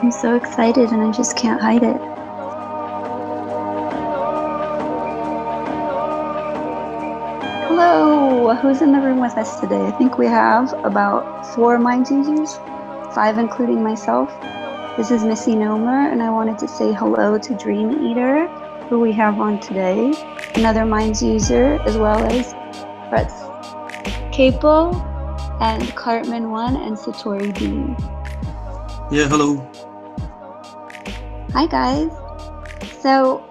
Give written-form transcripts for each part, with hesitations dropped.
I'm so excited and I just can't hide it. Hello! Who's in the room with us today? I think we have about 4 mind users, 5 including myself. This is Missy Nomer, and I wanted to say hello to Dreameater, who we have on today, another minds user, as well as Brett's Capo and Cartman1 and SatoriD. Yeah, hello. Hi guys. So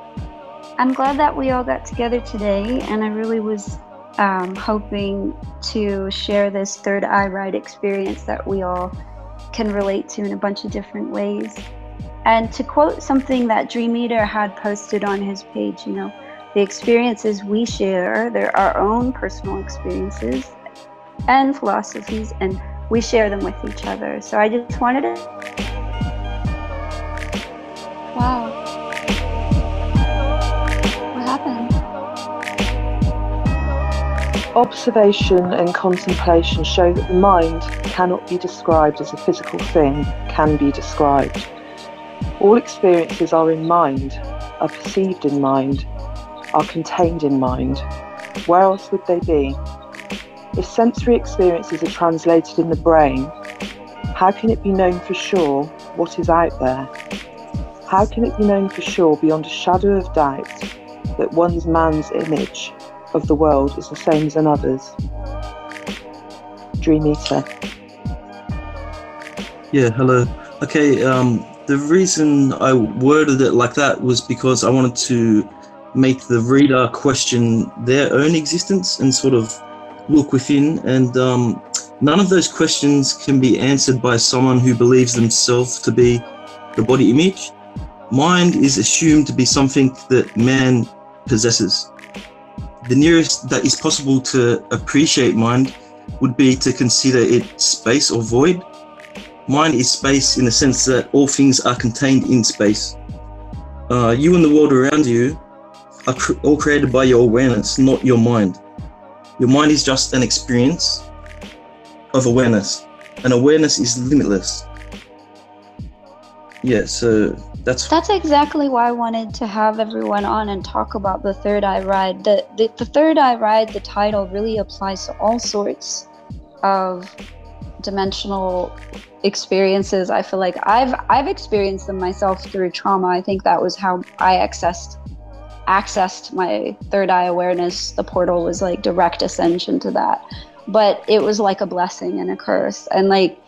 I'm glad that we all got together today, and I really was hoping to share this third eye ride experience that we all can relate to in a bunch of different ways. And to quote something that Dreameater had posted on his page, you know, the experiences we share, they're our own personal experiences and philosophies, and we share them with each other. So I just wanted to... Wow. What happened? Observation and contemplation show that the mind cannot be described as a physical thing can be described. All experiences are in mind, are perceived in mind, are contained in mind. Where else would they be? If sensory experiences are translated in the brain, how can it be known for sure what is out there? How can it be known for sure beyond a shadow of doubt that one's man's image of the world is the same as another's? Dreameater. Yeah, hello. Okay, the reason I worded it like that was because I wanted to make the reader question their own existence and sort of look within, and none of those questions can be answered by someone who believes themselves to be the body image. Mind is assumed to be something that man possesses. The nearest that is possible to appreciate mind would be to consider it space or void. Mind is space in the sense that all things are contained in space. You and the world around you are all created by your awareness, not your mind. Your mind is just an experience of awareness, and awareness is limitless. Yeah, so that's exactly why I wanted to have everyone on and talk about the third eye ride. The third eye ride, the title really applies to all sorts of dimensional experiences. I feel like I've experienced them myself through trauma. I think that was how I accessed my third eye awareness. The portal was like direct ascension to that, but it was like a blessing and a curse. And like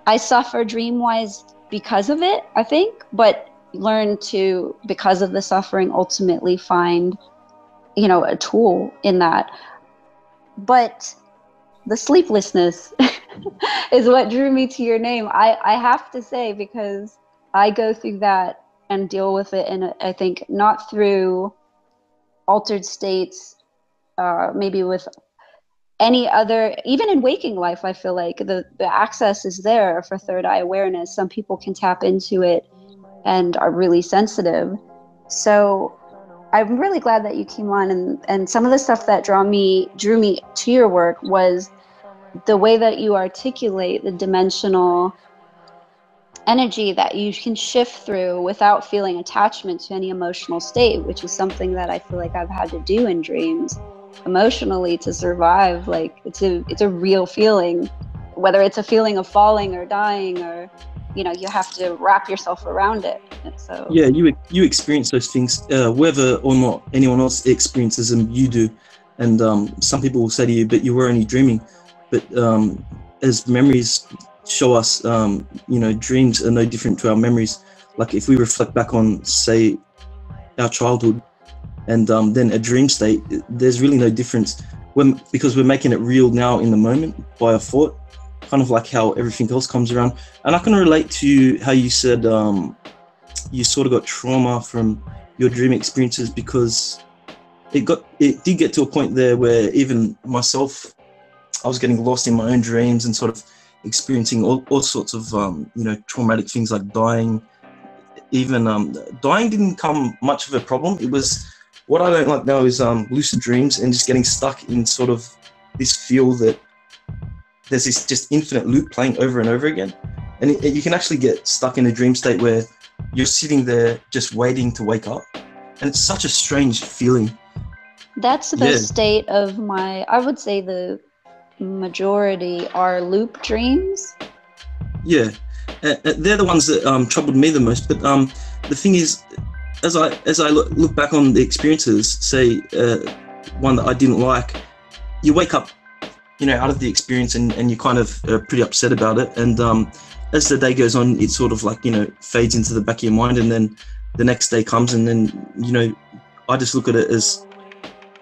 I suffer dream-wise because of it, I think, but learn to, because of the suffering, ultimately find, you know, a tool in that. But the sleeplessness is what drew me to your name. I have to say, because I go through that and deal with it, and I think not through altered states, maybe with any other, even in waking life, I feel like the access is there for third eye awareness. Some people can tap into it and are really sensitive. So I'm really glad that you came on, and some of the stuff that drew me to your work was the way that you articulate the dimensional energy that you can shift through without feeling attachment to any emotional state, which is something that I feel like I've had to do in dreams emotionally to survive. Like it's a real feeling, whether it's a feeling of falling or dying, or, you know, you have to wrap yourself around it. And so yeah, you experience those things, whether or not anyone else experiences them, you do. And some people will say to you, but you were only dreaming. But as memories show us, you know, dreams are no different to our memories. Like if we reflect back on, say, our childhood and then a dream state, there's really no difference because we're making it real now in the moment by a thought, kind of like how everything else comes around. And I can relate to how you said you sort of got trauma from your dream experiences, because it did get to a point there where even myself, I was getting lost in my own dreams and sort of experiencing all sorts of you know, traumatic things like dying. Even dying didn't become much of a problem. It was, what I don't like now is lucid dreams and just getting stuck in sort of this feel that there's this just infinite loop playing over and over again. and you can actually get stuck in a dream state where you're sitting there just waiting to wake up, and it's such a strange feeling. That's the state of I would say the majority are loop dreams. Yeah, they're the ones that troubled me the most. But the thing is, as I look back on the experiences, say one that I didn't like, you wake up, out of the experience, and you kind of are pretty upset about it. And as the day goes on, it sort of like, fades into the back of your mind, and then the next day comes, and then, I just look at it as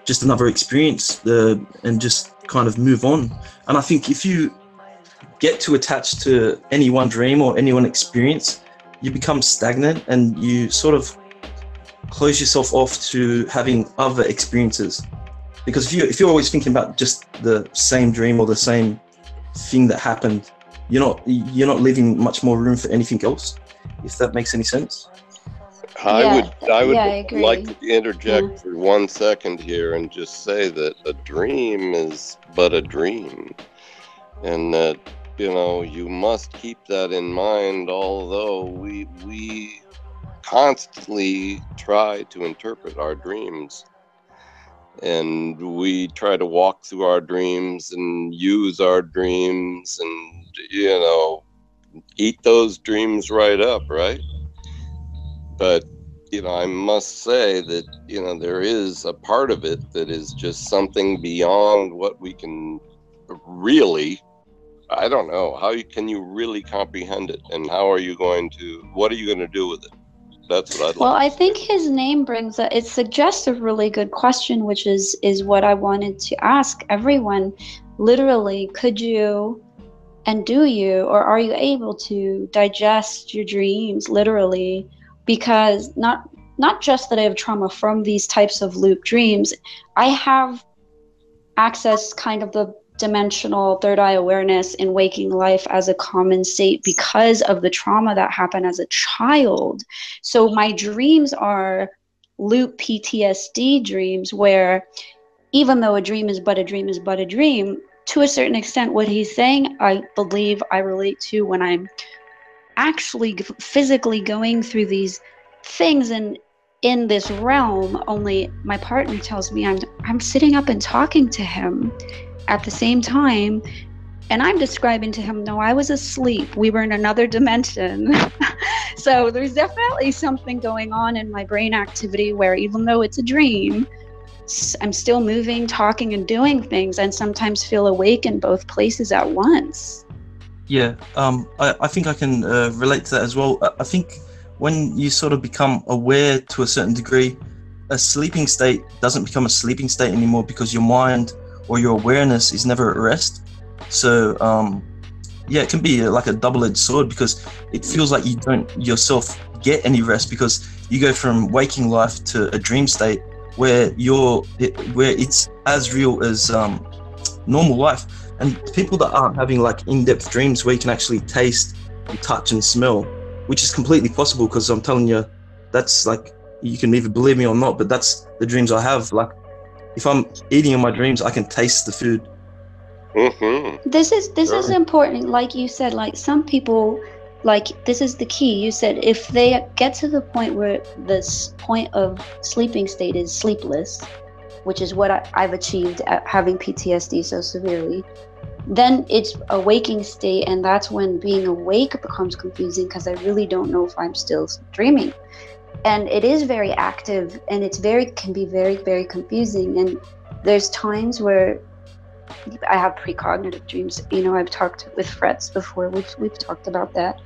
just another experience and just kind of move on. And I think if you get too attached to any one dream or any one experience, you become stagnant and you sort of close yourself off to having other experiences. Because if you're always thinking about just the same dream or the same thing that happened, you're not leaving much more room for anything else, if that makes any sense. I would like to interject for 1 second here and just say that a dream is but a dream, and that you must keep that in mind, although we constantly try to interpret our dreams, and we try to walk through our dreams and use our dreams and eat those dreams right up, right? But, I must say that, there is a part of it that is just something beyond what we can really, I don't know, can you really comprehend it? And what are you going to do with it? That's what I'd like. Well, I think his name it suggests a really good question, which is what I wanted to ask everyone. Literally, could you, and do you, or are you able to digest your dreams literally? Because not just that I have trauma from these types of loop dreams, I have access kind of the dimensional third eye awareness in waking life as a common state because of the trauma that happened as a child. So my dreams are loop PTSD dreams where even though a dream is but a dream is but a dream, to a certain extent what he's saying, I believe I relate to when I'm actually physically going through these things and in this realm. Only my partner tells me I'm sitting up and talking to him at the same time, and I'm describing to him, no, I was asleep, we were in another dimension. So there's definitely something going on in my brain activity where even though it's a dream, I'm still moving, talking, and doing things, and sometimes feel awake in both places at once. Yeah, I think I can relate to that as well. I think when you sort of become aware to a certain degree, a sleeping state doesn't become a sleeping state anymore because your mind or your awareness is never at rest. So, it can be like a double-edged sword because it feels like you don't yourself get any rest because you go from waking life to a dream state where it's as real as normal life. And people that aren't having like in-depth dreams where you can actually taste and touch and smell, which is completely possible because I'm telling you, that's like, you can either believe me or not, but that's the dreams I have. Like if I'm eating in my dreams, I can taste the food. Mm-hmm. This is important. Like you said, like some people, like this is the key. You said if they get to the point where this point of sleeping state is sleepless, which is what I've achieved at having PTSD so severely, then it's a waking state, and that's when being awake becomes confusing because I really don't know if I'm still dreaming. And it is very active, and can be very, very confusing. And there's times where I have precognitive dreams. I've talked with Frets before. We've talked about that.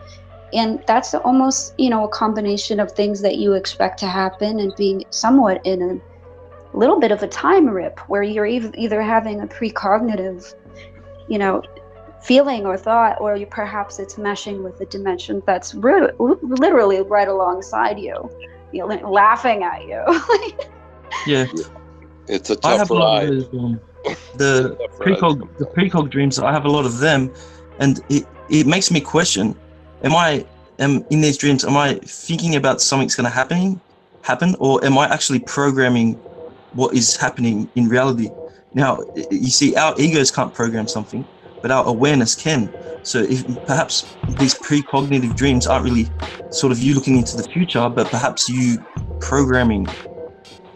And that's almost, a combination of things that you expect to happen and being somewhat in a little bit of a time rip where you're either having a precognitive feeling or thought, or perhaps it's meshing with a dimension that's literally right alongside you, laughing at you. Yeah, it's a tough ride. The precog dreams, I have a lot of them, and it makes me question: am in these dreams? Am I thinking about something's going to happen, or am I actually programming what is happening in reality? Now, you see, our egos can't program something, but our awareness can. So if perhaps these precognitive dreams aren't really sort of you looking into the future, but perhaps you programming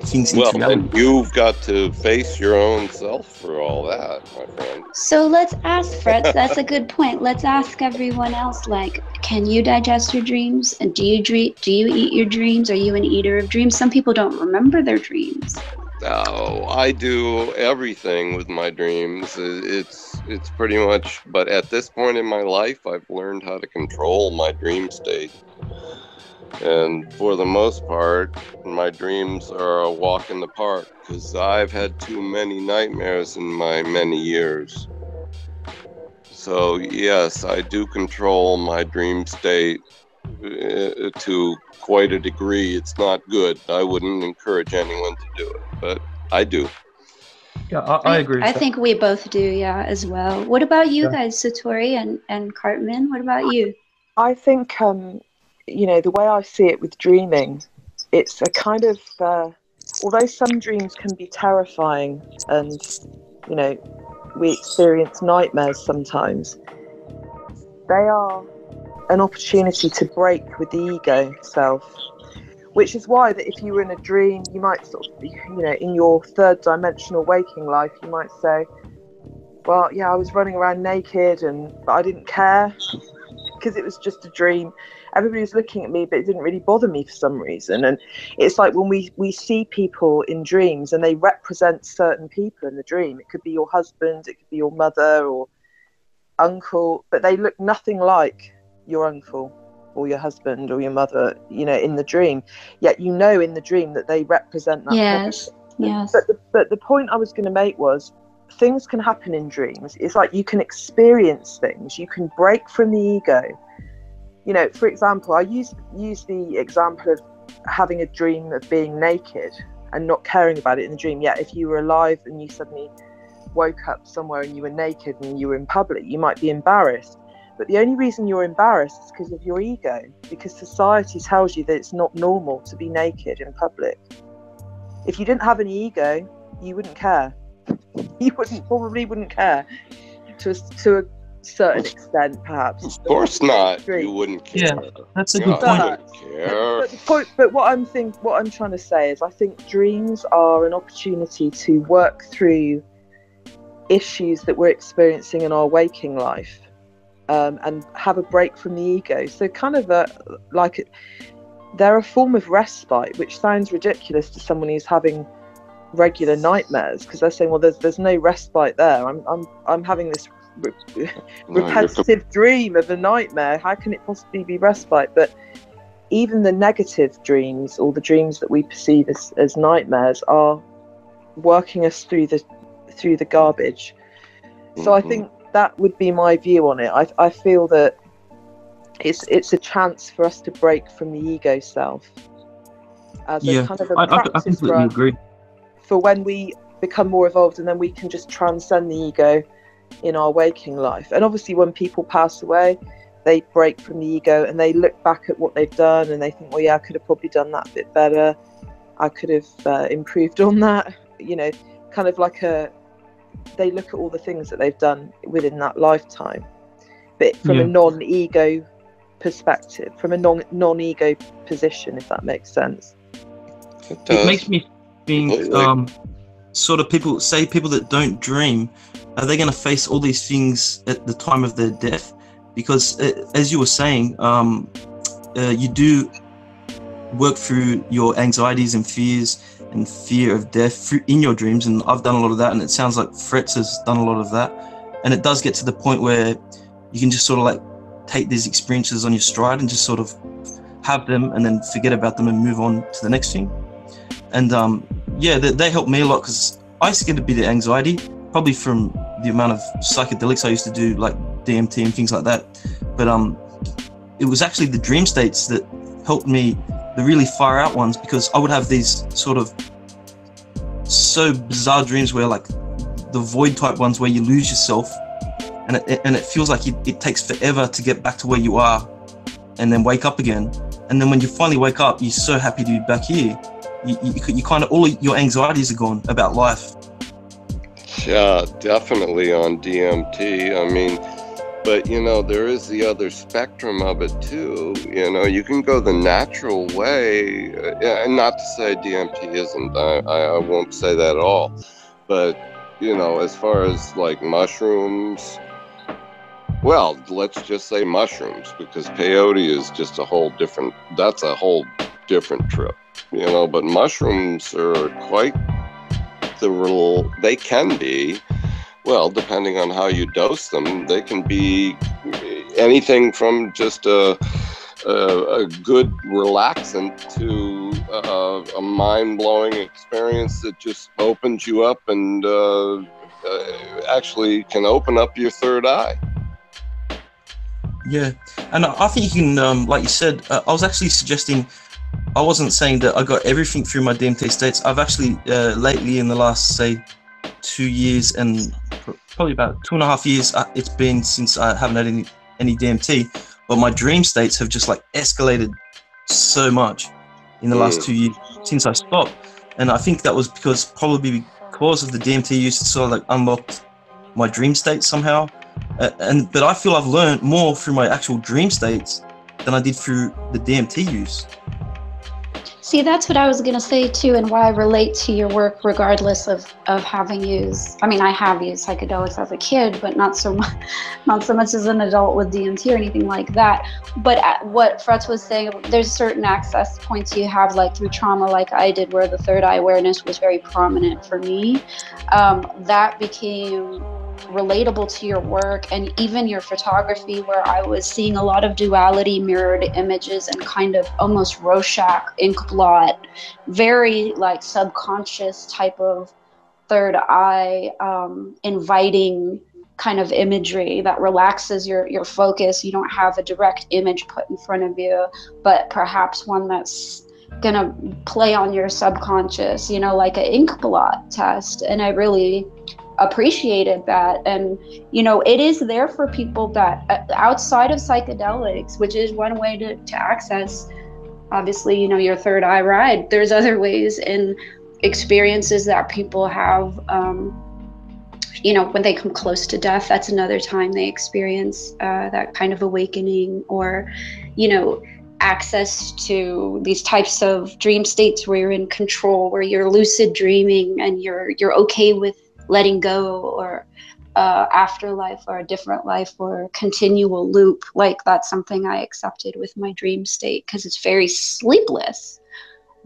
things into reality. And you've got to face your own self for all that, my friend. So let's ask Fritz, that's a good point. Let's ask everyone else, like, can you digest your dreams? And do you eat your dreams? Are you an eater of dreams? Some people don't remember their dreams. Oh, I do everything with my dreams. It's pretty much, but at this point in my life, I've learned how to control my dream state. And for the most part, my dreams are a walk in the park, because I've had too many nightmares in my many years. So yes, I do control my dream state to quite a degree. It's not good. I wouldn't encourage anyone to do it, but I do. Yeah, I agree. I think we both do, yeah, as well. What about you guys, Satori and Cartman? What about you? I think, the way I see it with dreaming, it's a kind of, although some dreams can be terrifying and, we experience nightmares sometimes, they are an opportunity to break with the ego self, which is why that if you were in a dream, you might sort of, in your third dimensional waking life, you might say, well, yeah, I was running around naked but I didn't care because it was just a dream. Everybody was looking at me, but it didn't really bother me for some reason. And it's like when we see people in dreams and they represent certain people in the dream. It could be your husband, it could be your mother or uncle, but they look nothing like your uncle or your husband or your mother, in the dream. Yet in the dream that they represent that person. Yes. But the point I was going to make was, things can happen in dreams. It's like you can experience things. You can break from the ego. For example, I use the example of having a dream of being naked and not caring about it in the dream. Yet if you were alive and you suddenly woke up somewhere and you were naked and you were in public, you might be embarrassed. But the only reason you're embarrassed is because of your ego, because society tells you that it's not normal to be naked in public. If you didn't have any ego, you wouldn't care. You probably wouldn't care to a certain extent, perhaps. Of course not. You wouldn't care. Yeah, that's a good point. But what I'm trying to say is, I think dreams are an opportunity to work through issues that we're experiencing in our waking life, and have a break from the ego. So kind of they're a form of respite, which sounds ridiculous to someone who's having regular nightmares, because they're saying, well, there's no respite there. I'm having this repetitive dream of a nightmare. How can it possibly be respite? But even the negative dreams, or the dreams that we perceive as nightmares, are working us through the garbage. So I think that would be my view on it. I feel that it's a chance for us to break from the ego self as a kind of a practice. I completely agree. For when we become more evolved, and then we can just transcend the ego in our waking life. And obviously when people pass away, they break from the ego and they look back at what they've done and they think, well, yeah, I could have probably done that a bit better. I could have improved on that. Kind of like they look at all the things that they've done within that lifetime, but from a non-ego perspective, from a non-ego position, if that makes sense. It makes me think, sort of people that don't dream, are they going to face all these things at the time of their death? Because as you were saying, you do work through your anxieties and fears and fear of death in your dreams, and I've done a lot of that, and it sounds like Fritz has done a lot of that, and it does get to the point where you can just sort of like take these experiences on your stride and just sort of have them and then forget about them and move on to the next thing. And they helped me a lot, because I used to get a bit of anxiety, probably from the amount of psychedelics I used to do, like DMT and things like that. But it was actually the dream states that helped me, the really far out ones, because I would have these sort of so bizarre dreams where, like, the void type ones where you lose yourself, and it feels like it takes forever to get back to where you are and then wake up again. And then when you finally wake up, you're so happy to be back here. You kind of, all your anxieties are gone about life. Definitely on DMT. I mean, but you know, there is the other spectrum of it too. You know, you can go the natural way, and not to say DMT isn't. I won't say that at all. But you know, as far as like mushrooms, well, let's just say mushrooms, because peyote is just a whole different. That's a whole different trip. You know, but mushrooms are quite they can be. Well, depending on how you dose them, they can be anything from just a good relaxant to a mind-blowing experience that just opens you up and actually can open up your third eye. Yeah, and I think you can, like you said, I was actually suggesting, I wasn't saying that I got everything through my DMT states. I've actually, lately in the last, say, 2 years and probably about 2.5 years, it's been since I haven't had any DMT, but my dream states have just like escalated so much in the last 2 years since I stopped. And I think that was probably because of the DMT use, it sort of like unlocked my dream states somehow. But I feel I've learned more through my actual dream states than I did through the DMT use. See, that's what I was going to say too, and why I relate to your work regardless of having used, I mean, I have used psychedelics as a kid, but not so much as an adult with DMT or anything like that. But what Fretz was saying, there's certain access points you have, like through trauma, like I did, where the third eye awareness was very prominent for me. That became relatable to your work and even your photography, where I was seeing a lot of duality, mirrored images, and kind of almost Rorschach ink blot, very like subconscious type of third eye, inviting kind of imagery that relaxes your focus. You don't have a direct image put in front of you, but perhaps one that's gonna play on your subconscious, you know, like an ink blot test. And I really appreciated that. And you know, it is there for people that outside of psychedelics, which is one way to access, obviously, you know, your third eye ride. There's other ways and experiences that people have, you know, when they come close to death, that's another time they experience that kind of awakening, or, you know, access to these types of dream states where you're in control, where you're lucid dreaming and you're okay with letting go, or afterlife, or a different life, or continual loop. Like that's something I accepted with my dream state because it's very sleepless.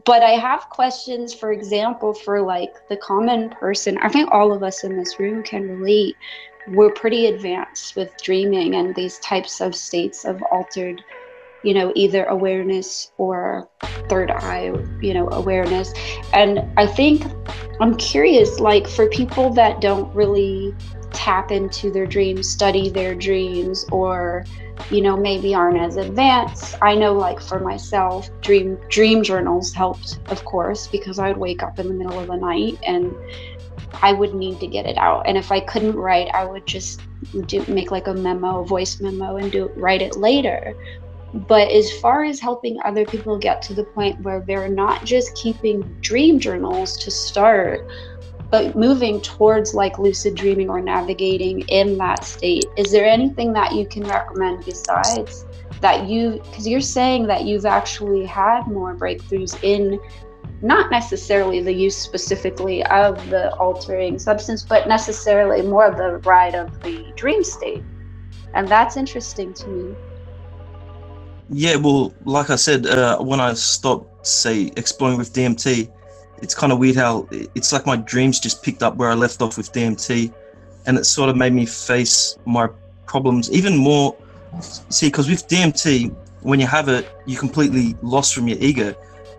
But I have questions, for example, for like the common person. I think all of us in this room can relate. We're pretty advanced with dreaming and these types of states of altered, you know, either awareness or third eye, you know, awareness. And I think I'm curious, like for people that don't really tap into their dreams, study their dreams, or, you know, maybe aren't as advanced. I know, like for myself, dream journals helped, of course, because I would wake up in the middle of the night and I would need to get it out. And if I couldn't write, I would just make like a voice memo, and write it later. But as far as helping other people get to the point where they're not just keeping dream journals to start, but moving towards like lucid dreaming or navigating in that state, is there anything that you can recommend besides that? Because you're saying that you've actually had more breakthroughs in not necessarily the use specifically of the altering substance, but necessarily more of the ride of the dream state. And that's interesting to me. Yeah, well, like I said, when I stopped, say, exploring with DMT, it's kind of weird how it's like my dreams just picked up where I left off with DMT, and it sort of made me face my problems even more. See, because with DMT, when you have it, you're completely lost from your ego.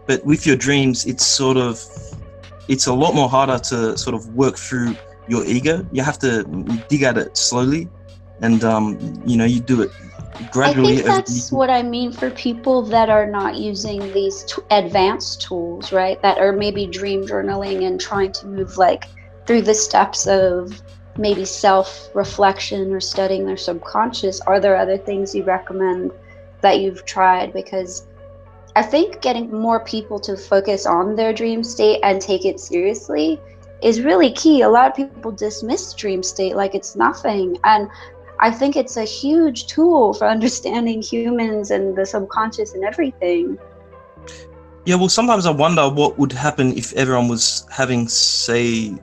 But with your dreams, it's a lot more harder to sort of work through your ego. You have to dig at it slowly, and you know, you do it gradually. I think that's what I mean for people that are not using these advanced tools, right? That are maybe dream journaling and trying to move like through the steps of maybe self-reflection or studying their subconscious. Are there other things you recommend that you've tried? Because I think getting more people to focus on their dream state and take it seriously is really key. A lot of people dismiss dream state like it's nothing, and I think it's a huge tool for understanding humans and the subconscious and everything. Yeah, well, sometimes I wonder what would happen if everyone was having, say,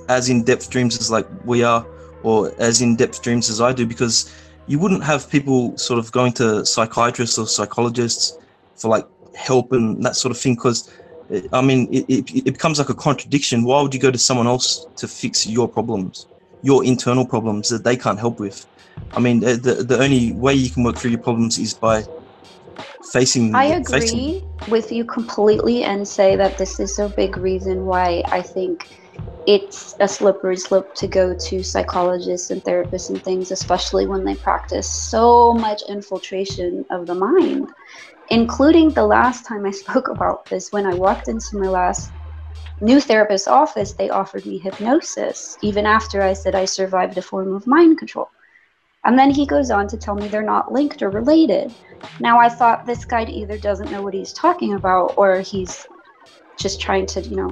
as in-depth dreams as like we are, or as in-depth dreams as I do, because you wouldn't have people sort of going to psychiatrists or psychologists for like help and that sort of thing, because I mean, it becomes like a contradiction. Why would you go to someone else to fix your problems, your internal problems that they can't help with? I mean, the only way you can work through your problems is by facing. I agree with you completely and say that this is a big reason why I think it's a slippery slope to go to psychologists and therapists and things, especially when they practice so much infiltration of the mind. Including the last time I spoke about this, when I walked into my last new therapist's office, they offered me hypnosis, even after I said I survived a form of mind control. And then he goes on to tell me they're not linked or related. Now, I thought this guy either doesn't know what he's talking about, or he's just trying to, you know,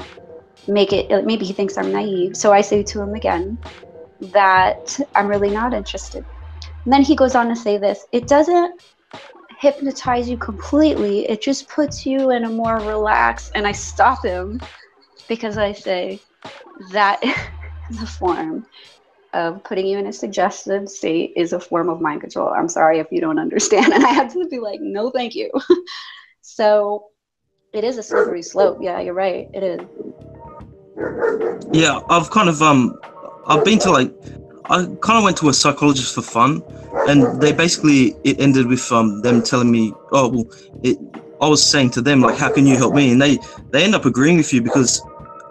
make it, maybe he thinks I'm naive. So I say to him again that I'm really not interested. And then he goes on to say this: it doesn't hypnotize you completely, it just puts you in a more relaxed. And I stop him because I say that is a form of putting you in a suggested state, is a form of mind control. I'm sorry if you don't understand. And I had to be like, no, thank you. So it is a slippery slope. Yeah, you're right. It is. Yeah, I've kind of I've been to like, I kind of went to a psychologist for fun, and they basically, it ended with them telling me, oh well, I was saying to them like, how can you help me? And they end up agreeing with you, because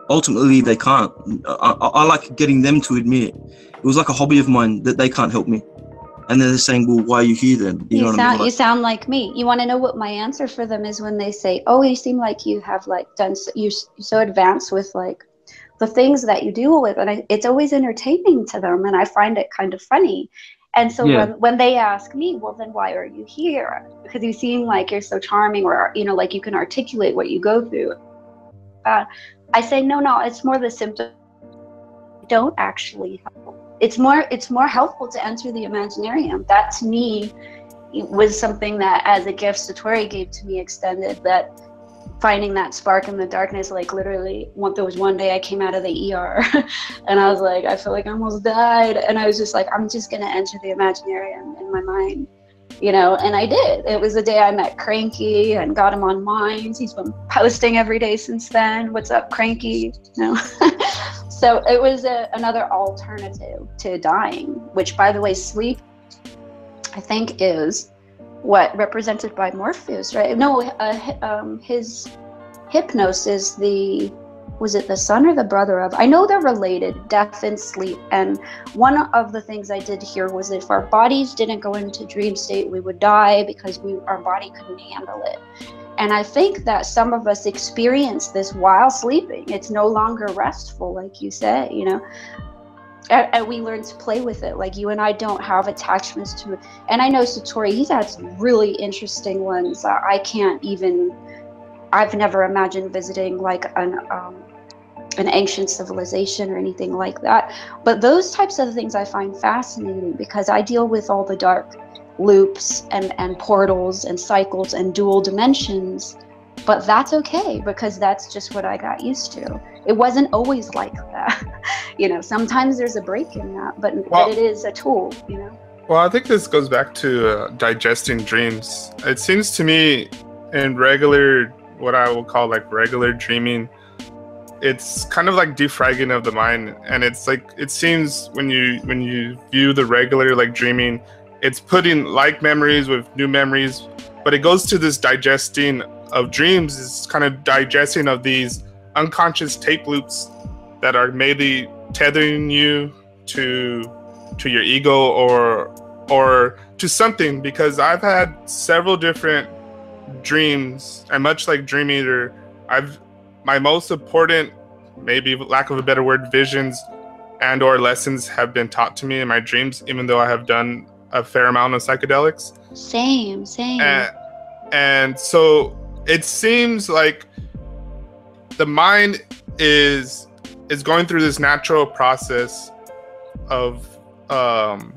ultimately they can't. I like getting them to admit it was like a hobby of mine that they can't help me, and then they're saying, well, why are you here then? You know what I mean? You sound like me. You want to know what my answer for them is when they say, oh, you seem like you have like done, you're so advanced with like the things that you deal with, and it's always entertaining to them, and I find it kind of funny. And so when they ask me, well, then why are you here? Because you seem like you're so charming, or, you know, like you can articulate what you go through. I say, no, it's more the symptom. Don't actually help. It's more helpful to enter the Imaginarium. That to me was something that, as a gift SatoriD gave to me, extended that, finding that spark in the darkness. Like literally, there was one day I came out of the ER and I was like, I feel like I almost died. And I was just like, I'm just going to enter the Imaginarium in my mind, you know, and I did. It was the day I met Cranky and got him on Minds. He's been posting every day since then. What's up, Cranky? You know? So it was another alternative to dying, which, by the way, sleep, I think, is what represented by Morpheus, right? No, his Hypnos is was it the son or the brother of? I know they're related, death and sleep. And one of the things I did hear was if our bodies didn't go into dream state, we would die because our body couldn't handle it. And I think that some of us experience this while sleeping. It's no longer restful, like you say, you know. And we learn to play with it. Like you and I don't have attachments to it. And I know SatoriD, he's had some really interesting ones. I've never imagined visiting like an ancient civilization or anything like that. But those types of things I find fascinating, because I deal with all the dark loops and portals and cycles and dual dimensions. But that's okay, because that's just what I got used to. It wasn't always like that. You know, sometimes there's a break in that, but it is a tool, you know? Well, I think this goes back to digesting dreams. It seems to me in regular, what I will call like regular dreaming, it's kind of like defragging of the mind. And it's like, it seems when you view the regular like dreaming, it's putting like memories with new memories, but it goes to this digesting of dreams, is kind of digesting of these unconscious tape loops that are maybe tethering you to your ego or to something. Because I've had several different dreams, and much like Dreameater, my most important, maybe lack of a better word, visions and or lessons have been taught to me in my dreams, even though I have done a fair amount of psychedelics. Same. And so it seems like the mind is is going through this natural process of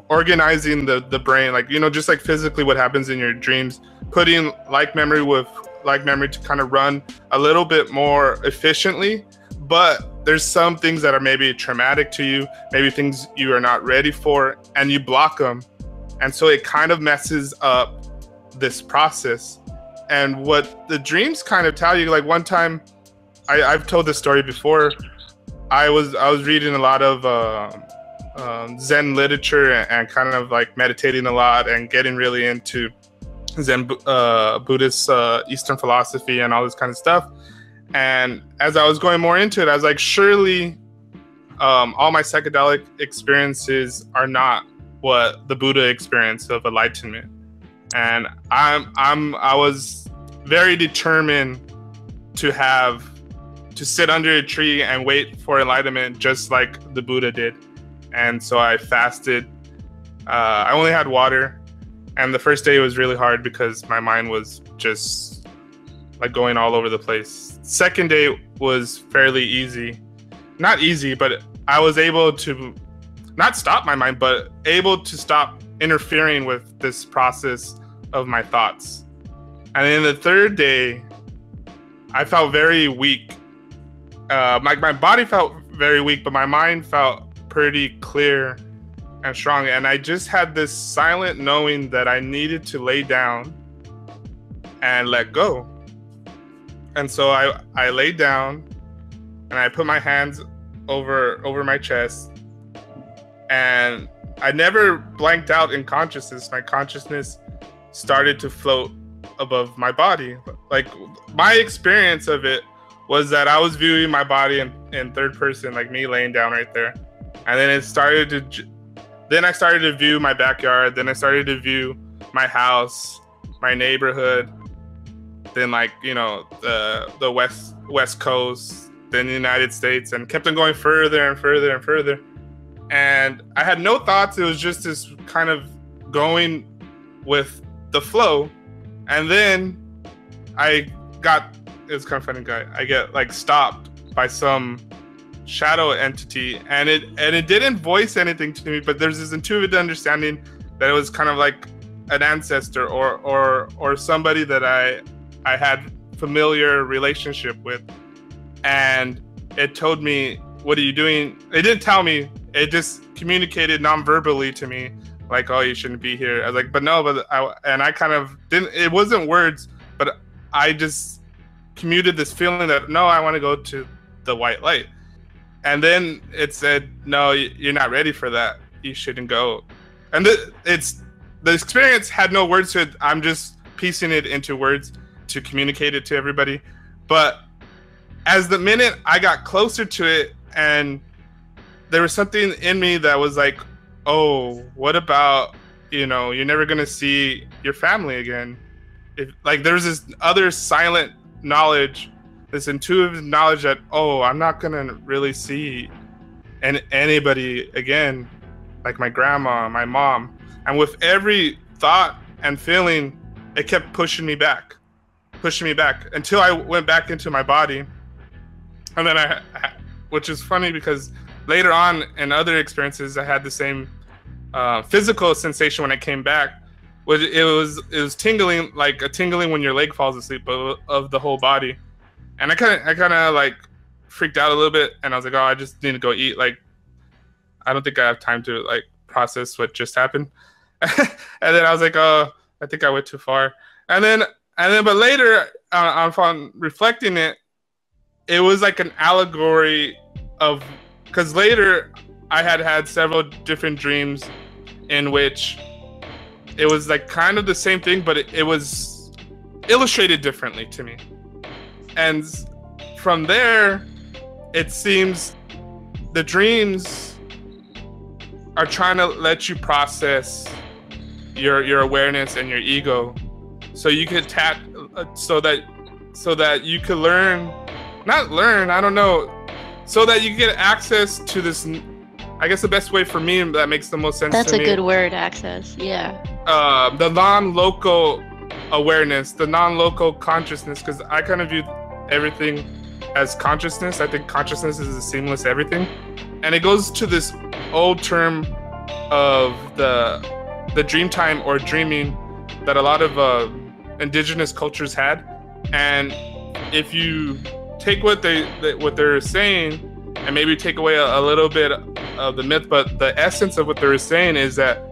organizing the brain, like, just like physically what happens in your dreams, putting like memory with like memory to kind of run a little bit more efficiently. But there's some things that are maybe traumatic to you, maybe things you are not ready for, and you block them. And so it kind of messes up this process. And what the dreams kind of tell you, like one time, I've told this story before, I was reading a lot of Zen literature and kind of like meditating a lot and getting really into Zen Buddhist Eastern philosophy and all this kind of stuff. And as I was going more into it, I was like, surely all my psychedelic experiences are not what the Buddha experienced of enlightenment. And I was very determined to sit under a tree and wait for enlightenment, just like the Buddha did. And so I fasted. I only had water, and the first day was really hard because my mind was just like going all over the place. Second day was fairly easy. Not easy, but I was able to not stop my mind, but able to stop interfering with this process of my thoughts. And then the third day, I felt very weak. My body felt very weak, but my mind felt pretty clear and strong. And I just had this silent knowing that I needed to lay down and let go. And so I laid down and I put my hands over my chest, and I never blanked out in consciousness. My consciousness started to float above my body. Like, my experience of it was that I was viewing my body in third person, like me laying down right there. And then I started to view my backyard. Then I started to view my house, my neighborhood. Then, like, the West Coast, then the United States, and kept on going further and further and further. And I had no thoughts. It was just this kind of going with the flow. And then it's kind of funny, guy. I get like stopped by some shadow entity, and it didn't voice anything to me, but there's this intuitive understanding that it was kind of like an ancestor or somebody that I had familiar relationship with. And it told me, what are you doing? It didn't tell me, it just communicated non-verbally to me, like, oh, you shouldn't be here. I was like, but no, I kind of didn't, it wasn't words, but I just commuted this feeling that, no, I want to go to the white light. And then it said, no, you're not ready for that. You shouldn't go. And the experience had no words to it. I'm just piecing it into words to communicate it to everybody. But as the minute I got closer to it, and there was something in me that was like, oh, what about, you're never going to see your family again. Like, there was this other silent knowledge, this intuitive knowledge that, oh, I'm not going to really see anybody again, like my grandma, my mom. And with every thought and feeling, it kept pushing me back until I went back into my body. And then which is funny because later on in other experiences, I had the same physical sensation when I came back. It was tingling, like a tingling when your leg falls asleep, but of the whole body. And I kind of like freaked out a little bit, and I was like, oh, I just need to go eat. Like, I don't think I have time to like process what just happened. And then I was like, oh, I think I went too far. And then, but later, upon reflecting it was like an allegory of, because later I had several different dreams in which it was like kind of the same thing, but it was illustrated differently to me. And from there, it seems the dreams are trying to let you process your awareness and your ego, so you could so that you could so that you get access to this. I guess the best way for me that makes the most sense. That's to me. That's a good word, access. Yeah. The non-local awareness, the non-local consciousness, because I kind of view everything as consciousness. I think consciousness is a seamless everything. And it goes to this old term of the dreamtime or dreaming that a lot of indigenous cultures had. And if you take what they're saying and maybe take away a little bit of the myth, but the essence of what they're saying is that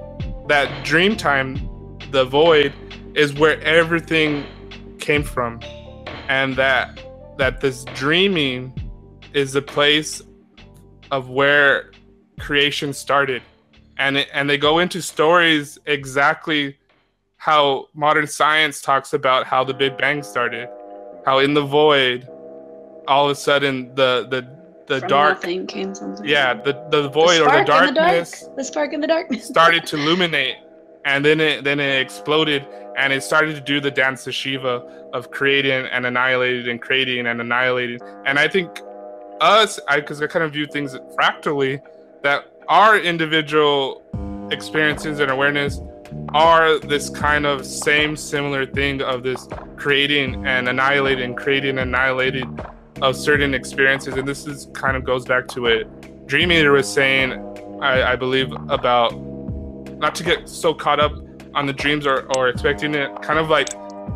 dreamtime, the void, is where everything came from, and that this dreaming is the place of where creation started. And they go into stories exactly how modern science talks about how the Big Bang started, how in the void, all of a sudden the From dark nothing came something. Yeah, the void or the darkness, the spark in the darkness started to illuminate, and then it exploded, and it started to do the dance of Shiva of creating and annihilating and creating and annihilating. And I think because I kind of view things fractally, that our individual experiences and awareness are this kind of similar thing of this creating and annihilating, creating and annihilating of certain experiences. And this is kind of goes back to what Dreameater was saying, I believe, about not to get so caught up on the dreams or expecting it, kind of like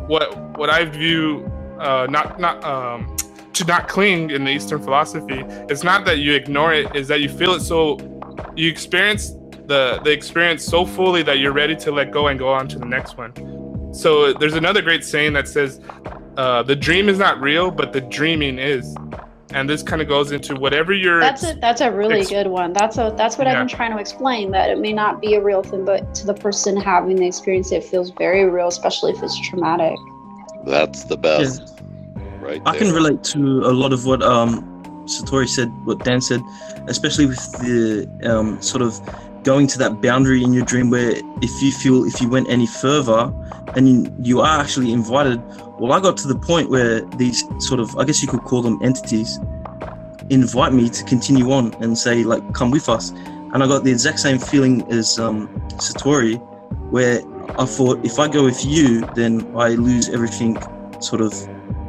what I view to not cling in the Eastern philosophy. It's not that you ignore it, is that you feel it, so you experience the experience so fully that you're ready to let go and go on to the next one. So there's another great saying that says, the dream is not real, but the dreaming is. And this kind of goes into whatever you're... That's a really good one. That's what I've been trying to explain, that it may not be a real thing, but to the person having the experience, it feels very real, especially if it's traumatic. That's the best. Yeah. Right I can relate to a lot of what SatoriD said, what Dan said, especially with the sort of going to that boundary in your dream where if you went any further and you are actually invited. Well, I got to the point where these sort of, I guess you could call them entities, invite me to continue on and say, like, come with us. And I got the exact same feeling as SatoriD, where I thought, if I go with you, then I lose everything sort of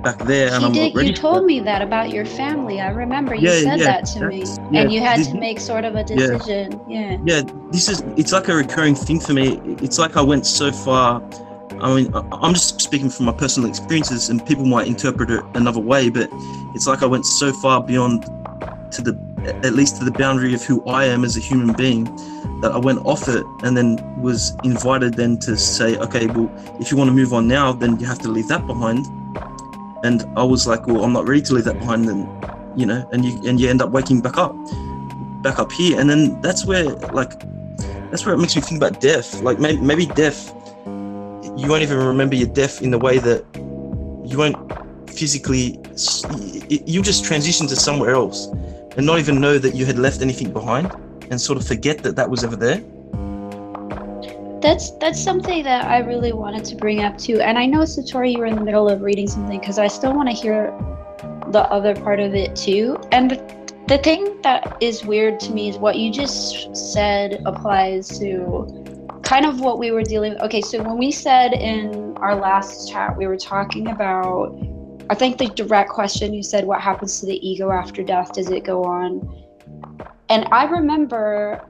back there. And I'm not ready. You told me that about your family. I remember you said that to me. And you had to make sort of a decision. Yeah, it's like a recurring thing for me. It's like I went so far. I mean, I'm just speaking from my personal experiences, and people might interpret it another way, but it's like I went so far beyond at least to the boundary of who I am as a human being, that I went off it and then was invited then to say, okay, well, if you want to move on now, then you have to leave that behind. And I was like, well, I'm not ready to leave that behind, then, you know, and you end up waking back up here. And then that's where it makes me think about death. Like maybe death, you won't even remember your death in the way that you won't physically, you just transition to somewhere else and not even know that you had left anything behind, and sort of forget that was ever there. That's something that I really wanted to bring up too. And I know, SatoriD, you were in the middle of reading something, because I still want to hear the other part of it too. And the thing that is weird to me is what you just said applies to kind of what we were dealing with. Okay, so when we said in our last chat, we were talking about, I think the direct question you said, what happens to the ego after death? Does it go on? And I remember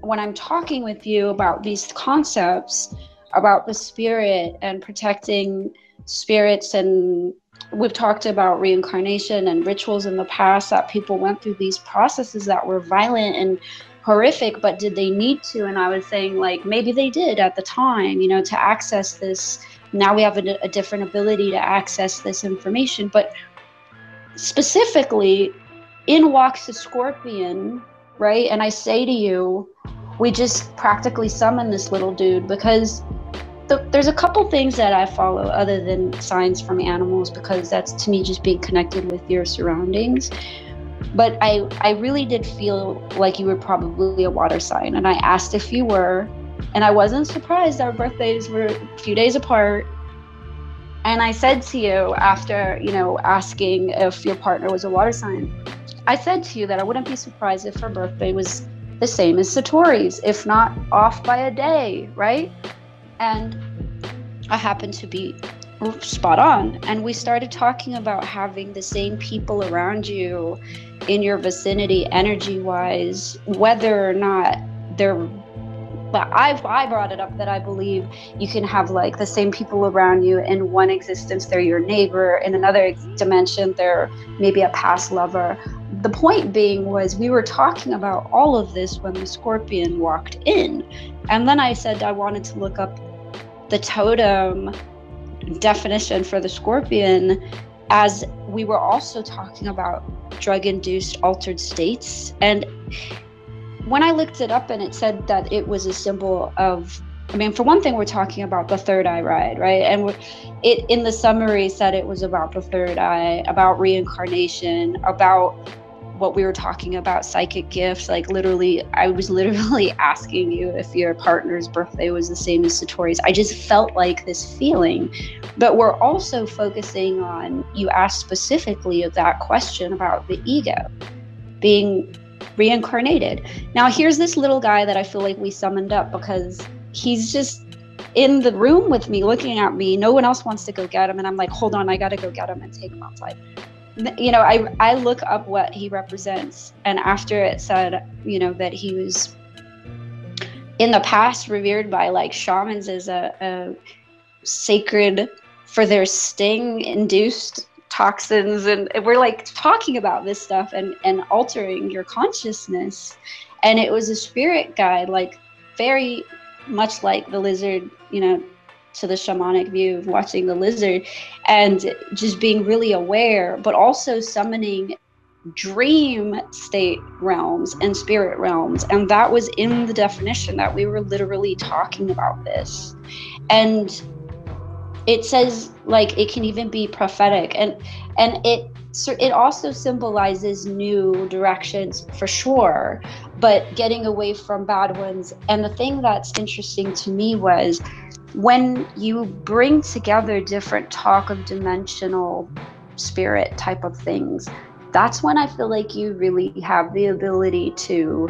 when I'm talking with you about these concepts, about the spirit and protecting spirits, and we've talked about reincarnation and rituals in the past, that people went through these processes that were violent and horrific, but did they need to? And I was saying, like, maybe they did at the time, you know, to access this. Now we have a different ability to access this information. But specifically, in walks the scorpion, right? And I say to you, we just practically summon this little dude, because there's a couple things that I follow other than signs from animals, because that's, to me, just being connected with your surroundings. But I really did feel like you were probably a water sign, and I asked if you were, and I wasn't surprised. Our birthdays were a few days apart. And I said to you, after, you know, asking if your partner was a water sign, I said to you that I wouldn't be surprised if her birthday was the same as SatoriD's, if not off by a day, right? And I happen to be spot on. And we started talking about having the same people around you in your vicinity, energy-wise, whether or not they're. But I brought it up that I believe you can have like the same people around you in one existence. They're your neighbor. In another dimension, they're maybe a past lover. The point being was we were talking about all of this when the scorpion walked in. And then I said I wanted to look up the totem definition for the scorpion, as we were also talking about drug-induced altered states. And when I looked it up, and it said that it was a symbol of, I mean, for one thing, we're talking about the third eye ride, right? And it in the summary said it was about the third eye, about reincarnation, about what we were talking about, psychic gifts. Like literally, I was literally asking you if your partner's birthday was the same as Satori's. I just felt like this feeling. But we're also focusing on, you asked specifically of that question about the ego being reincarnated. Now here's this little guy that I feel like we summoned up because he's just in the room with me looking at me. No one else wants to go get him, and I'm like, hold on, I gotta go get him and take him outside. You know, I look up what he represents, and after it said, you know, that he was in the past revered by like shamans as a sacred for their sting induced toxins, and we're like talking about this stuff and altering your consciousness. And it was a spirit guide, like very much like the lizard, you know, to the shamanic view of watching the lizard, and just being really aware, but also summoning dream state realms and spirit realms. And that was in the definition that we were literally talking about this. And it says like it can even be prophetic, and it also symbolizes new directions for sure, but getting away from bad ones. And the thing that's interesting to me was when you bring together different talk of dimensional spirit type of things, that's when I feel like you really have the ability to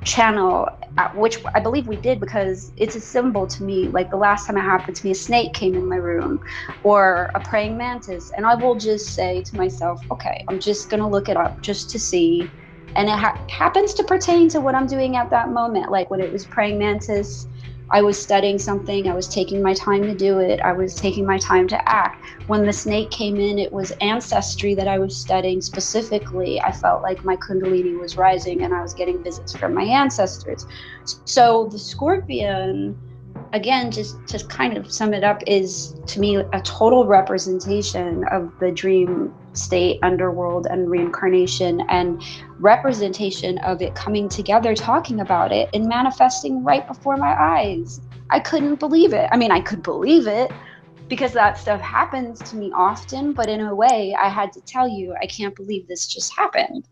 channel, which I believe we did, because it's a symbol to me. Like the last time it happened to me, a snake came in my room or a praying mantis, and I will just say to myself, okay, I'm just gonna look it up just to see. And it happens to pertain to what I'm doing at that moment. Like when it was praying mantis, I was studying something, I was taking my time to do it, I was taking my time to act. When the snake came in, it was ancestry that I was studying specifically. I felt like my kundalini was rising and I was getting visits from my ancestors. So the scorpion, again, just to kind of sum it up, is to me a total representation of the dream state, underworld, and reincarnation, and representation of it coming together, talking about it, and manifesting right before my eyes. I couldn't believe it. I mean, I could believe it because that stuff happens to me often, but in a way, I had to tell you, I can't believe this just happened.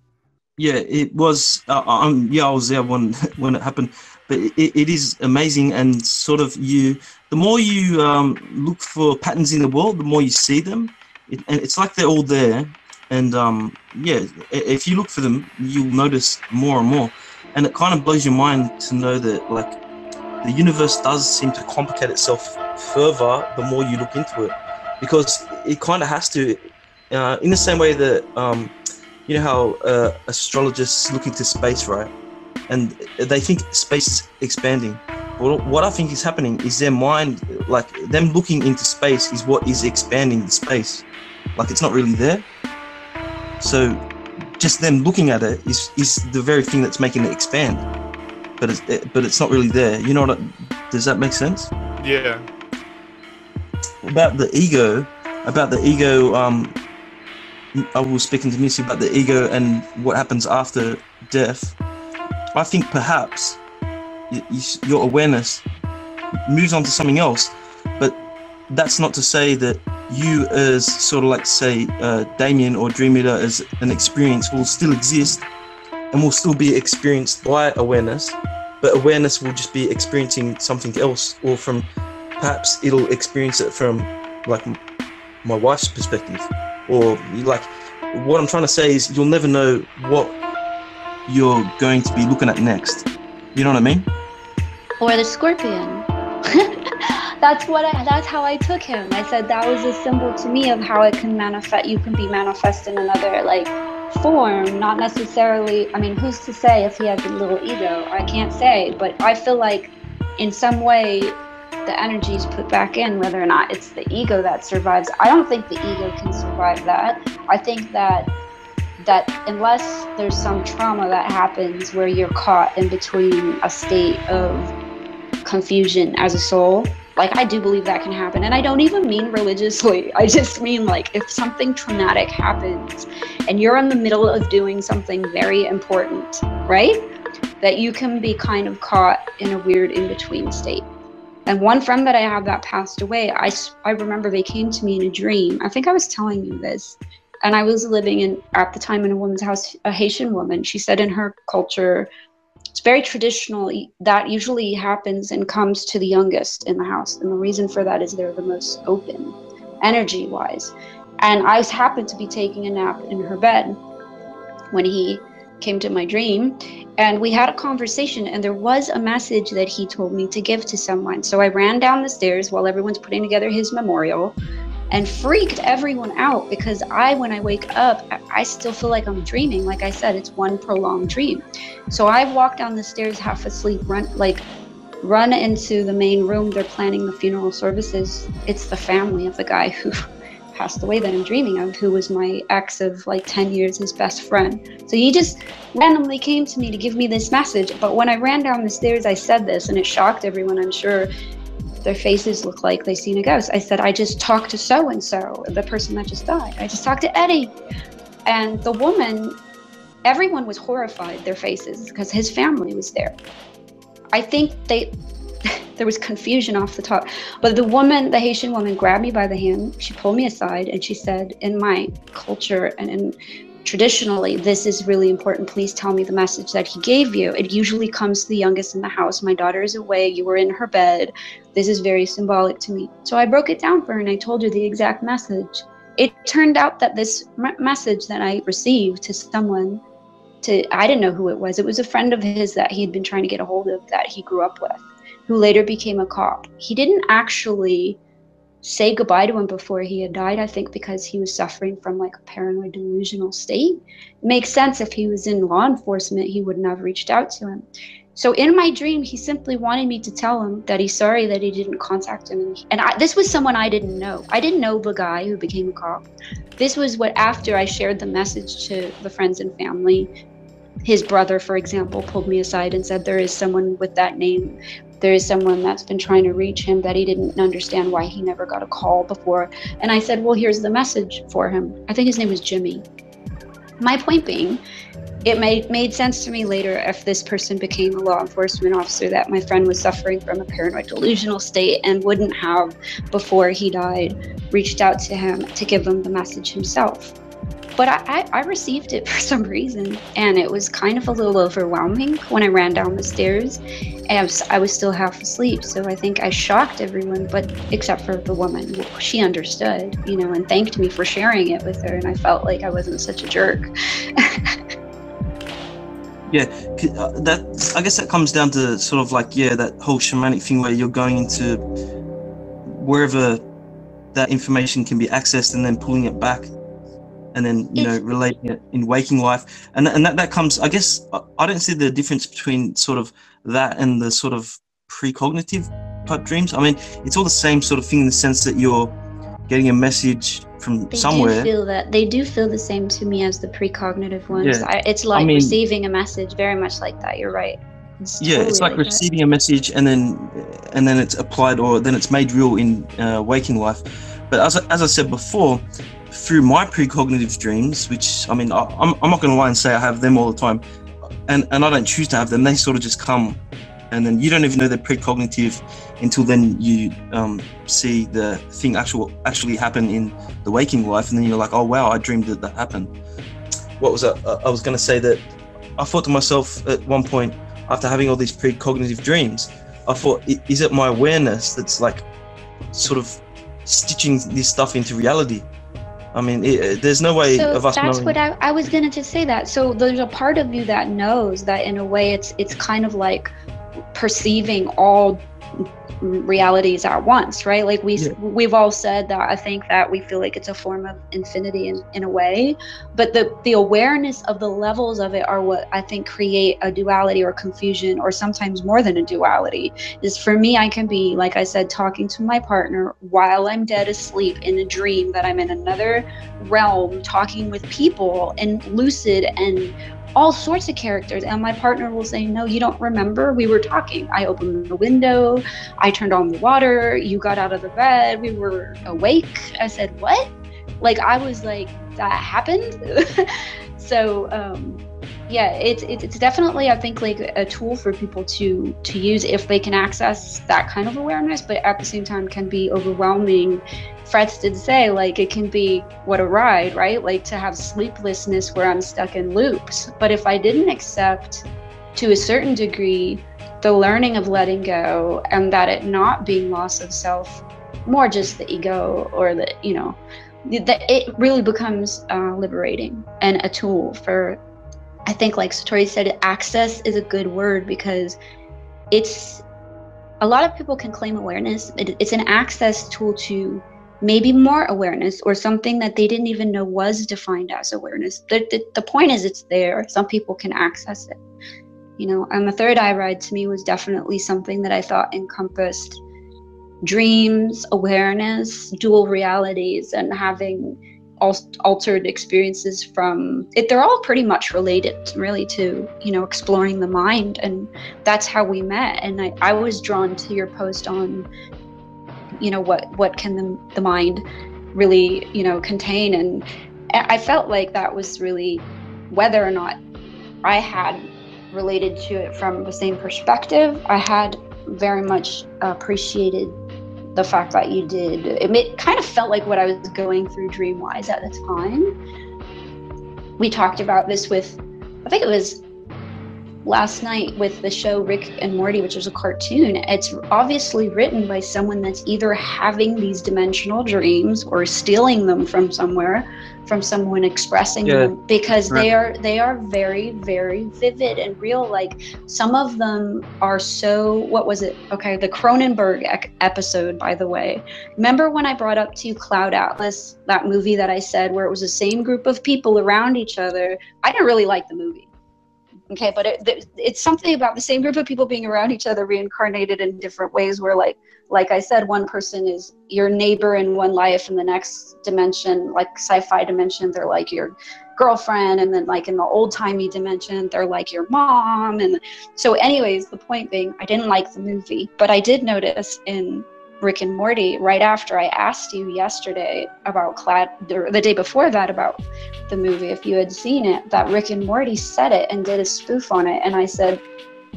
Yeah, it was. I was there when it happened. But it is amazing, and sort of the more you look for patterns in the world, the more you see them, and it's like they're all there. And if you look for them, you'll notice more and more, and it kind of blows your mind to know that like the universe does seem to complicate itself further the more you look into it, because it kind of has to, in the same way that you know how astrologists look into space, right? And they think space is expanding. Well, what I think is happening is their mind, like them looking into space, is what is expanding the space. Like it's not really there. So just them looking at it is the very thing that's making it expand. But it's not really there. You know what? Does that make sense? Yeah. About the ego, I was speaking to Missy about the ego and what happens after death. I think perhaps your awareness moves on to something else, but that's not to say that you as sort of like, say, Damien or Dreameater as an experience will still exist and will still be experienced by awareness, but awareness will just be experiencing something else, or from perhaps it'll experience it from like my wife's perspective, or like what I'm trying to say is you'll never know what you're going to be looking at next. You know what I mean? Or the scorpion. That's how I took him. I said that was a symbol to me of how it can manifest. You can be manifest in another like form, not necessarily. I mean, who's to say if he has a little ego? I can't say, but I feel like in some way the energy is put back in, whether or not it's the ego that survives. I don't think the ego can survive that. I think that unless there's some trauma that happens where you're caught in between a state of confusion as a soul, like I do believe that can happen. And I don't even mean religiously. I just mean like if something traumatic happens and you're in the middle of doing something very important, right? That you can be kind of caught in a weird in-between state. And one friend that I have that passed away, I remember they came to me in a dream. I think I was telling you this. And I was living at the time in a woman's house, a Haitian woman. She said in her culture, it's very traditional, that usually happens and comes to the youngest in the house. And the reason for that is they're the most open, energy-wise. And I happened to be taking a nap in her bed when he came to my dream. And we had a conversation, and there was a message that he told me to give to someone. So I ran down the stairs while everyone's putting together his memorial and freaked everyone out, because when I wake up, I still feel like I'm dreaming. Like I said, it's one prolonged dream. So I walked down the stairs half asleep, run into the main room. They're planning the funeral services. It's the family of the guy who passed away that I'm dreaming of, who was my ex of like 10 years, his best friend. So he just randomly came to me to give me this message. But when I ran down the stairs, I said this, and it shocked everyone, I'm sure. Their faces look like they've seen a ghost. I said, I just talked to so-and-so, the person that just died. I just talked to Eddie. And the woman, everyone was horrified, their faces, because his family was there. I think there was confusion off the top. But the woman, the Haitian woman, grabbed me by the hand. She pulled me aside and she said, in my culture and traditionally, this is really important. Please tell me the message that he gave you. It usually comes to the youngest in the house. My daughter is away. You were in her bed. This is very symbolic to me. So I broke it down for her and I told her the exact message. It turned out that this message that I received to someone, I didn't know who it was. It was a friend of his that he had been trying to get a hold of, that he grew up with, who later became a cop. He didn't actually say goodbye to him before he had died, I think because he was suffering from like a paranoid delusional state. It makes sense, if he was in law enforcement, he wouldn't have reached out to him. So in my dream, he simply wanted me to tell him that he's sorry that he didn't contact him. And this was someone I didn't know. I didn't know the guy who became a cop. This was after I shared the message to the friends and family. His brother, for example, pulled me aside and said, there is someone with that name. There is someone that's been trying to reach him, that he didn't understand why he never got a call before. And I said, well, here's the message for him. I think his name was Jimmy. My point being, it made sense to me later if this person became a law enforcement officer, that my friend was suffering from a paranoid delusional state and wouldn't have, before he died, reached out to him to give him the message himself. But I received it for some reason, and it was kind of a little overwhelming when I ran down the stairs, and I was still half asleep. So I think I shocked everyone, but except for the woman. She understood, and thanked me for sharing it with her, and I felt like I wasn't such a jerk. Yeah, I guess that comes down to sort of like, that whole shamanic thing where you're going into wherever that information can be accessed and then pulling it back. And then, relating it in waking life. And that comes, I guess, I don't see the difference between sort of that and the sort of precognitive type dreams. I mean, it's all the same sort of thing in the sense that you're getting a message from somewhere. They do feel the same to me as the precognitive ones. Yeah. It's like receiving a message, very much like that. You're right. It's like receiving a message and then it's applied, or then it's made real in waking life. But as I said before, through my precognitive dreams, which, I mean, I'm not going to lie and say I have them all the time, and I don't choose to have them. They sort of just come, and then you don't even know they're precognitive until then you see the thing actually happen in the waking life, and then you're like, oh wow, I dreamed that happened. What was that? I was going to say that I thought to myself at one point, after having all these precognitive dreams, I thought, is it my awareness that's like sort of stitching this stuff into reality? I mean, there's no way of us knowing. So that's what I was going to just say that. So there's a part of you that knows that in a way it's kind of like perceiving all realities at once, right? Like we've all said that. I think that we feel like it's a form of infinity in a way, but the awareness of the levels of it are what I think create a duality or confusion, or sometimes more than a duality. Is for me, I can be, like I said, talking to my partner while I'm dead asleep in a dream that I'm in another realm, talking with people and lucid and all sorts of characters, and my partner will say, no, you don't remember, we were talking, I opened the window, I turned on the water, you got out of the bed, we were awake. I said, what? Like, I was like, that happened? So yeah, it's definitely, I think, like a tool for people to use if they can access that kind of awareness, but at the same time can be overwhelming. Fretz did say, like, it can be what a ride, right? Like, to have sleeplessness where I'm stuck in loops. But if I didn't accept, to a certain degree, the learning of letting go, and that it not being loss of self, more just the ego, or the, you know, that it really becomes liberating and a tool for, I think, like SatoriD said, access is a good word, because it's, a lot of people can claim awareness. It's an access tool to maybe more awareness, or something that they didn't even know was defined as awareness. The point is, it's there. Some people can access it, you know. And the third eye ride to me was definitely something that I thought encompassed dreams, awareness, dual realities, and having altered experiences from it. They're all pretty much related really to, you know, exploring the mind, and that's how we met. And I was drawn to your post on, you know, what can the mind really, you know, contain, and I felt like that was really, whether or not I had related to it from the same perspective, I had very much appreciated the fact that you did. It kind of felt like what I was going through dream-wise at the time. We talked about this with, I think it was last night, with the show Rick and Morty, which is a cartoon. It's obviously written by someone that's either having these dimensional dreams or stealing them from somewhere, from someone expressing them, because they are very, very vivid and real. Like, some of them are so, what was it? Okay, the Cronenberg episode, by the way. Remember when I brought up to you Cloud Atlas, that movie that I said where it was the same group of people around each other? I didn't really like the movie. Okay, but it's something about the same group of people being around each other, reincarnated in different ways, where like I said, one person is your neighbor in one life, in the next dimension, like sci-fi dimension, they're like your girlfriend, and then like in the old-timey dimension, they're like your mom. And so anyways, the point being, I didn't like the movie, but I did notice in Rick and Morty, right after I asked you yesterday about the day before that about the movie, if you had seen it, that Rick and Morty said it and did a spoof on it, and I said,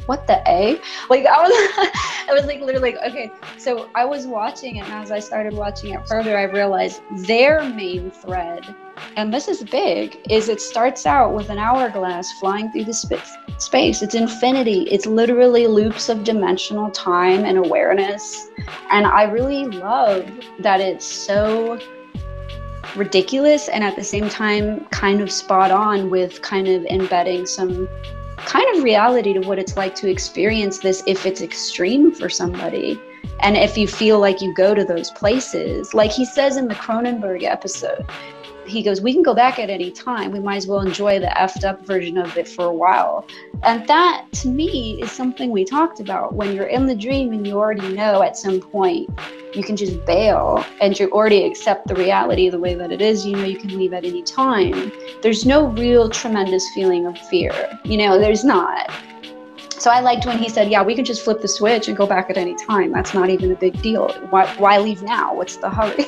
what the A? Like, I was like, literally like, okay. So I was watching it, and as I started watching it further, I realized their main thread, and this is big, is it starts out with an hourglass flying through the space. It's infinity. It's literally loops of dimensional time and awareness. And I really love that it's so ridiculous and at the same time kind of spot on, with kind of embedding some kind of reality to what it's like to experience this if it's extreme for somebody. And if you feel like you go to those places, like he says in the Cronenberg episode, he goes, we can go back at any time. We might as well enjoy the effed up version of it for a while. And that, to me, is something we talked about. When you're in the dream and you already know at some point you can just bail, and you already accept the reality the way that it is, you know you can leave at any time. There's no real tremendous feeling of fear. You know, there's not. So I liked when he said, yeah, we can just flip the switch and go back at any time. That's not even a big deal. Why leave now? What's the hurry?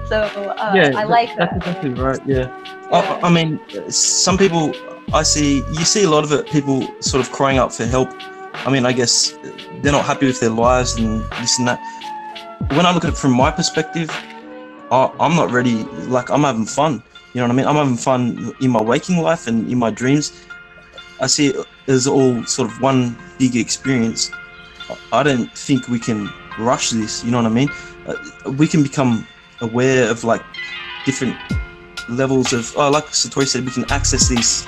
So I like that. That's exactly right, yeah. I mean, some people, you see a lot of it, people sort of crying out for help. I mean, I guess they're not happy with their lives and this and that. When I look at it from my perspective, I'm not ready. Like, I'm having fun. You know what I mean? I'm having fun in my waking life and in my dreams. I see it as all sort of one big experience. I don't think we can rush this, you know what I mean? We can become aware of like different levels of, like SatoriD said, we can access these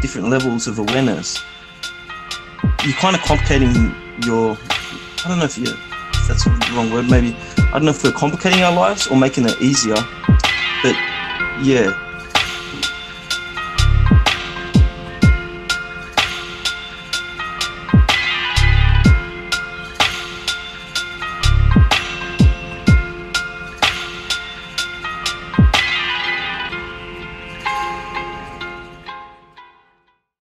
different levels of awareness. You're kind of complicating your I don't know if that's the wrong word, maybe, I don't know if we're complicating our lives or making it easier, but yeah,